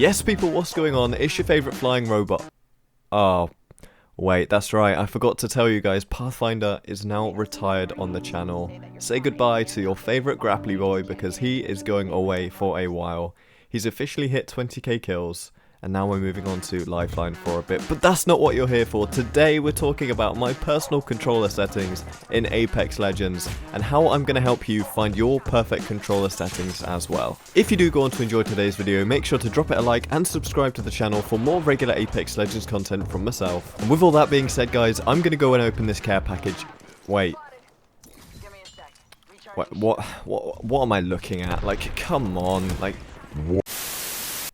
Yes people, what's going on? It's your favourite flying robot. Oh, wait, that's right, I forgot to tell you guys, Pathfinder is now retired on the channel. Say goodbye to your favourite grapply boy because he is going away for a while. He's officially hit 20k kills, and now we're moving on to Lifeline for a bit. But that's not what you're here for. Today we're talking about my personal controller settings in Apex Legends, and how I'm going to help you find your perfect controller settings as well. If you do go on to enjoy today's video, make sure to drop it a like and subscribe to the channel for more regular Apex Legends content from myself. And with all that being said guys, I'm going to go and open this care package. Wait. What am I looking at? Like, come on, like...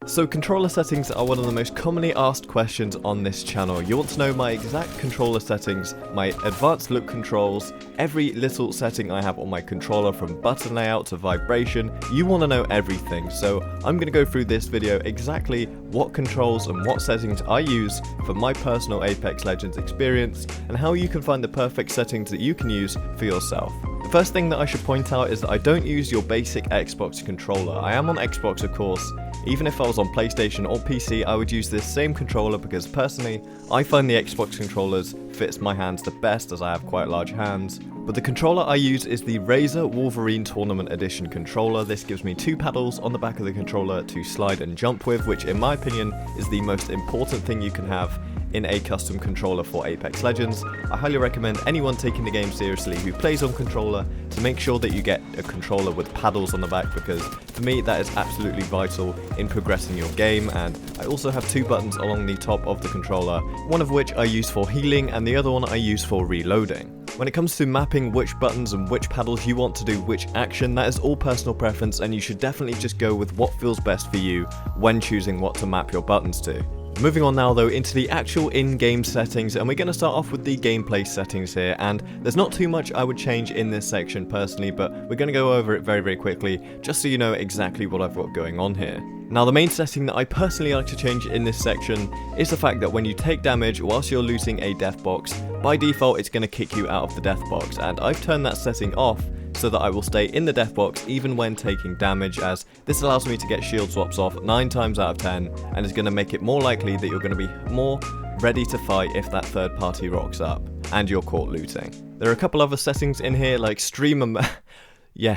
So controller settings are one of the most commonly asked questions on this channel. You want to know my exact controller settings, my advanced look controls, every little setting I have on my controller from button layout to vibration. You want to know everything, so I'm going to go through this video exactly what controls and what settings I use for my personal Apex Legends experience, and how you can find the perfect settings that you can use for yourself. The first thing that I should point out is that I don't use your basic Xbox controller. I am on Xbox of course. Even if I was on PlayStation or PC, I would use this same controller because personally, I find the Xbox controllers fits my hands the best as I have quite large hands. But the controller I use is the Razer Wolverine Tournament Edition controller. This gives me two paddles on the back of the controller to slide and jump with, which in my opinion is the most important thing you can have in a custom controller for Apex Legends. I highly recommend anyone taking the game seriously who plays on controller to make sure that you get a controller with paddles on the back, because for me that is absolutely vital in progressing your game. And I also have two buttons along the top of the controller, one of which I use for healing and the other one I use for reloading. When it comes to mapping which buttons and which paddles you want to do which action, that is all personal preference, and you should definitely just go with what feels best for you when choosing what to map your buttons to. Moving on now though into the actual in-game settings, and we're going to start off with the gameplay settings here, and there's not too much I would change in this section personally, but we're going to go over it very quickly just so you know exactly what I've got going on here. Now the main setting that I personally like to change in this section is the fact that when you take damage whilst you're looting a death box, by default it's going to kick you out of the death box, and I've turned that setting off so that I will stay in the death box even when taking damage, as this allows me to get shield swaps off 9 times out of 10 and is going to make it more likely that you're going to be more ready to fight if that third party rocks up and you're caught looting. There are a couple other settings in here like streamer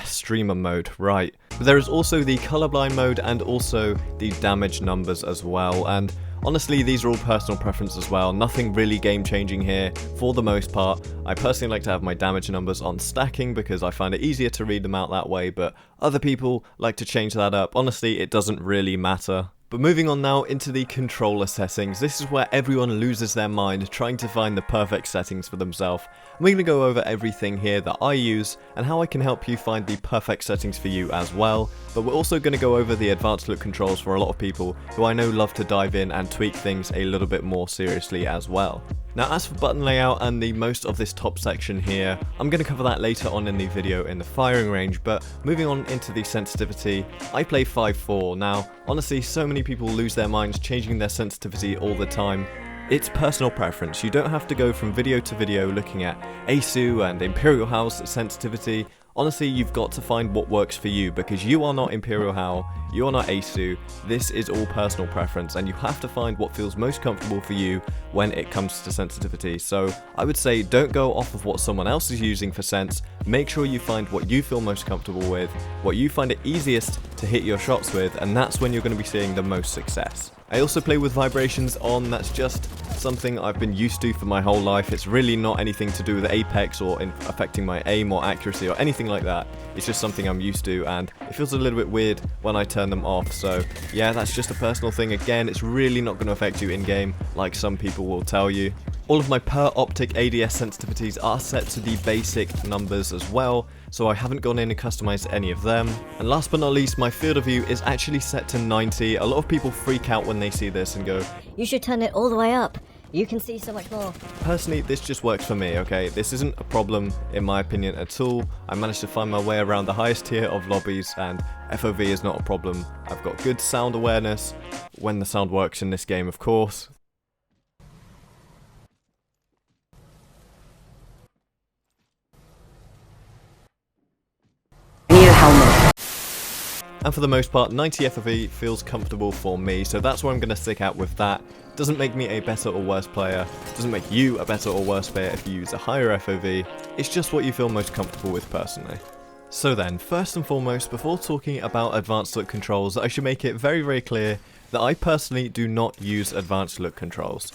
streamer mode, right. But there is also the colorblind mode and also the damage numbers as well, and honestly, these are all personal preference as well, nothing really game changing here for the most part. I personally like to have my damage numbers on stacking because I find it easier to read them out that way, but other people like to change that up. Honestly, it doesn't really matter. But moving on now into the controller settings, this is where everyone loses their mind trying to find the perfect settings for themselves. We're going to go over everything here that I use and how I can help you find the perfect settings for you as well. But we're also going to go over the advanced look controls for a lot of people who I know love to dive in and tweak things a little bit more seriously as well. Now as for button layout and the most of this top section here, I'm going to cover that later on in the video in the firing range, but moving on into the sensitivity, I play 5.4. Now honestly, so many people lose their minds changing their sensitivity all the time. It's personal preference. You don't have to go from video to video looking at ASU and Imperial House sensitivity. Honestly, you've got to find what works for you, because you are not Imperial Hal, you are not ASU. This is all personal preference, and you have to find what feels most comfortable for you when it comes to sensitivity. So I would say don't go off of what someone else is using for sense. Make sure you find what you feel most comfortable with, what you find it easiest to hit your shots with, and that's when you're going to be seeing the most success. I also play with vibrations on. That's just something I've been used to for my whole life. It's really not anything to do with Apex or affecting my aim or accuracy or anything like that. It's just something I'm used to, and it feels a little bit weird when I turn them off. So yeah, that's just a personal thing. Again, it's really not going to affect you in game like some people will tell you. All of my per optic ADS sensitivities are set to the basic numbers as well, so I haven't gone in and customized any of them. And last but not least, my field of view is actually set to 90. A lot of people freak out when they see this and go, "You should turn it all the way up. You can see so much more." Personally, this just works for me, okay? This isn't a problem in my opinion at all. I managed to find my way around the highest tier of lobbies, and FOV is not a problem. I've got good sound awareness, when the sound works in this game of course. Need a helmet. and for the most part 90 FOV feels comfortable for me, so that's where I'm going to stick out with that. Doesn't make me a better or worse player, doesn't make you a better or worse player if you use a higher FOV, it's just what you feel most comfortable with personally. So then, first and foremost, before talking about advanced look controls, I should make it very clear that I personally do not use advanced look controls.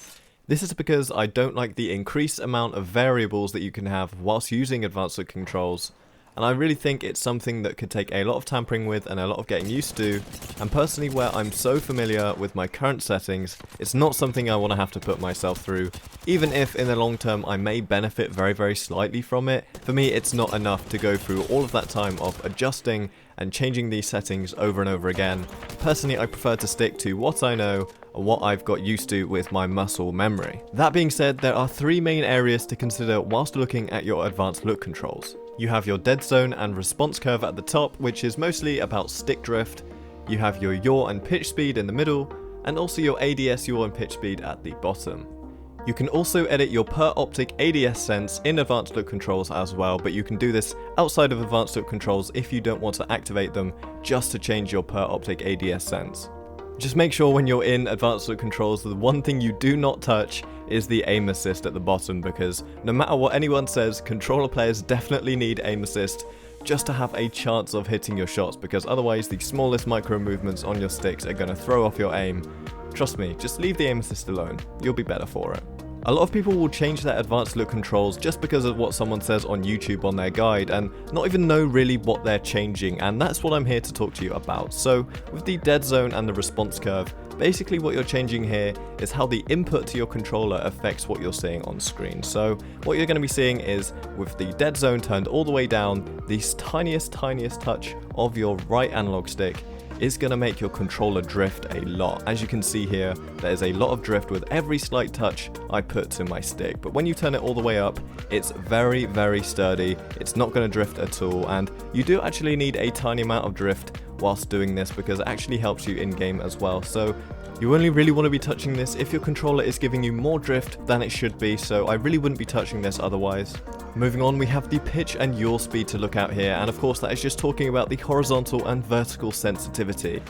This is because I don't like the increased amount of variables that you can have whilst using advanced look controls, and I really think it's something that could take a lot of tampering with and a lot of getting used to, and personally where I'm so familiar with my current settings, it's not something I want to have to put myself through. Even if in the long term I may benefit very slightly from it, for me it's not enough to go through all of that time of adjusting and changing these settings over and over again. Personally, I prefer to stick to what I know and what I've got used to with my muscle memory. That being said, there are three main areas to consider whilst looking at your advanced look controls. You have your dead zone and response curve at the top, which is mostly about stick drift. You have your yaw and pitch speed in the middle, and also your ADS yaw and pitch speed at the bottom. You can also edit your per optic ADS sense in advanced look controls as well, but you can do this outside of advanced look controls if you don't want to activate them just to change your per optic ADS sense. Just make sure when you're in advanced look controls, the one thing you do not touch is the aim assist at the bottom, because no matter what anyone says, controller players definitely need aim assist just to have a chance of hitting your shots, because otherwise the smallest micro movements on your sticks are going to throw off your aim. Trust me, just leave the aim assist alone, you'll be better for it. A lot of people will change their advanced look controls just because of what someone says on YouTube on their guide and not even know really what they're changing, and that's what I'm here to talk to you about. So with the dead zone and the response curve, basically what you're changing here is how the input to your controller affects what you're seeing on screen. So what you're going to be seeing is with the dead zone turned all the way down, the tiniest touch of your right analog stick is going to make your controller drift a lot. As you can see here, there's a lot of drift with every slight touch I put to my stick, but when you turn it all the way up, it's very sturdy, it's not going to drift at all, and you do actually need a tiny amount of drift whilst doing this because it actually helps you in game as well. So you only really want to be touching this if your controller is giving you more drift than it should be, so I really wouldn't be touching this otherwise. Moving on, we have the pitch and yaw speed to look out here, and of course that is just talking about the horizontal and vertical sensitivity.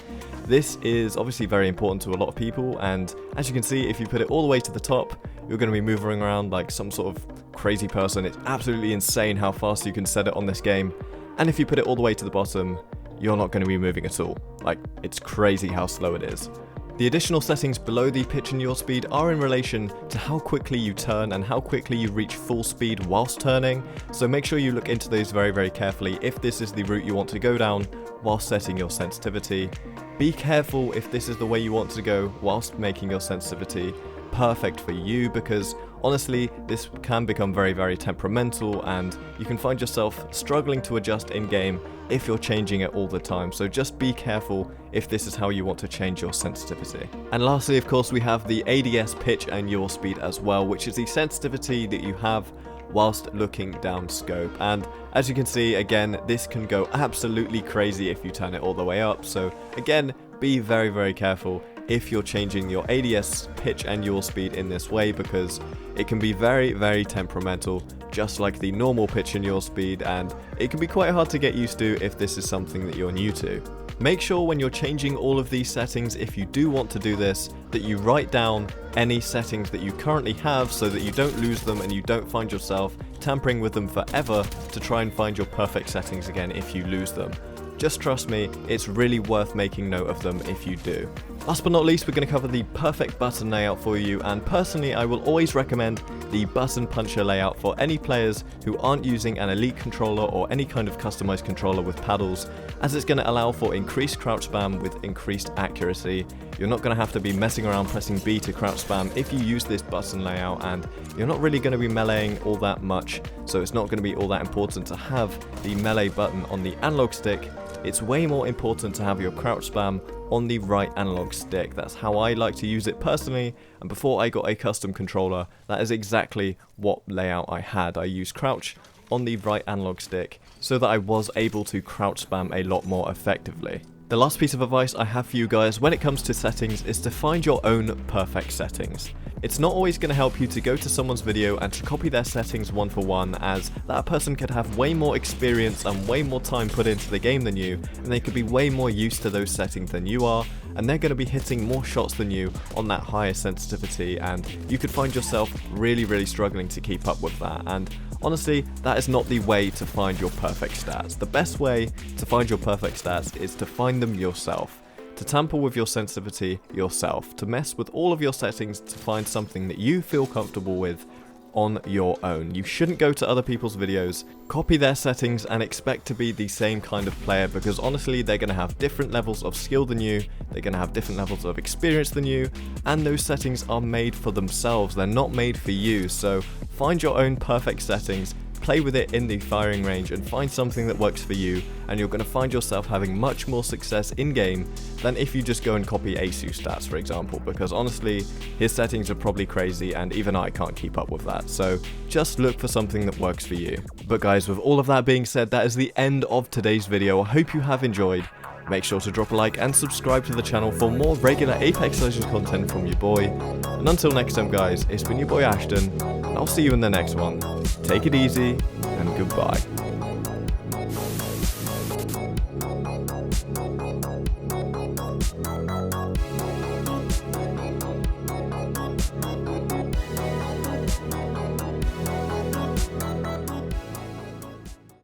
This is obviously very important to a lot of people, and as you can see, if you put it all the way to the top, you're going to be moving around like some sort of crazy person. It's absolutely insane how fast you can set it on this game, and if you put it all the way to the bottom, you're not going to be moving at all. Like, it's crazy how slow it is. The additional settings below the pitch and yaw speed are in relation to how quickly you turn and how quickly you reach full speed whilst turning, so make sure you look into those very carefully if this is the route you want to go down whilst setting your sensitivity. Be careful if this is the way you want to go whilst making your sensitivity perfect for you, because honestly this can become very temperamental and you can find yourself struggling to adjust in game if you're changing it all the time, so just be careful if this is how you want to change your sensitivity. And lastly, of course, we have the ADS pitch and yaw speed as well, which is the sensitivity that you have whilst looking down scope, and as you can see, again, this can go absolutely crazy if you turn it all the way up, so again, be very careful if you're changing your ADS pitch and yaw speed in this way, because it can be very temperamental, just like the normal pitch and yaw speed, and it can be quite hard to get used to if this is something that you're new to. Make sure when you're changing all of these settings, if you do want to do this, that you write down any settings that you currently have so that you don't lose them and you don't find yourself tampering with them forever to try and find your perfect settings again if you lose them. Just trust me, it's really worth making note of them if you do. Last but not least, we're going to cover the perfect button layout for you, and personally I will always recommend the button puncher layout for any players who aren't using an elite controller or any kind of customized controller with paddles, as it's going to allow for increased crouch spam with increased accuracy. You're not going to have to be messing around pressing B to crouch spam if you use this button layout, and you're not really going to be meleeing all that much, so it's not going to be all that important to have the melee button on the analog stick. It's way more important to have your crouch spam on the right analog stick. That's how I like to use it personally, and before I got a custom controller, that is exactly what layout I had. I used crouch on the right analog stick so that I was able to crouch spam a lot more effectively. The last piece of advice I have for you guys when it comes to settings is to find your own perfect settings. It's not always going to help you to go to someone's video and to copy their settings one for one, as that person could have way more experience and way more time put into the game than you, and they could be way more used to those settings than you are, and they're going to be hitting more shots than you on that higher sensitivity, and you could find yourself really struggling to keep up with that. And honestly, that is not the way to find your perfect stats. The best way to find your perfect stats is to find them yourself. To tamper with your sensitivity yourself, to mess with all of your settings to find something that you feel comfortable with on your own. You shouldn't go to other people's videos, copy their settings and expect to be the same kind of player, because honestly they're going to have different levels of skill than you, they're going to have different levels of experience than you, and those settings are made for themselves, they're not made for you. So find your own perfect settings, play with it in the firing range and find something that works for you, and you're going to find yourself having much more success in game than if you just go and copy Asu's stats, for example, because honestly his settings are probably crazy and even I can't keep up with that. So just look for something that works for you. But guys, with all of that being said, that is the end of today's video. I hope you have enjoyed. Make sure to drop a like and subscribe to the channel for more regular Apex Legends content from your boy. And until next time guys, it's been your boy Ashton, and I'll see you in the next one. Take it easy, and goodbye.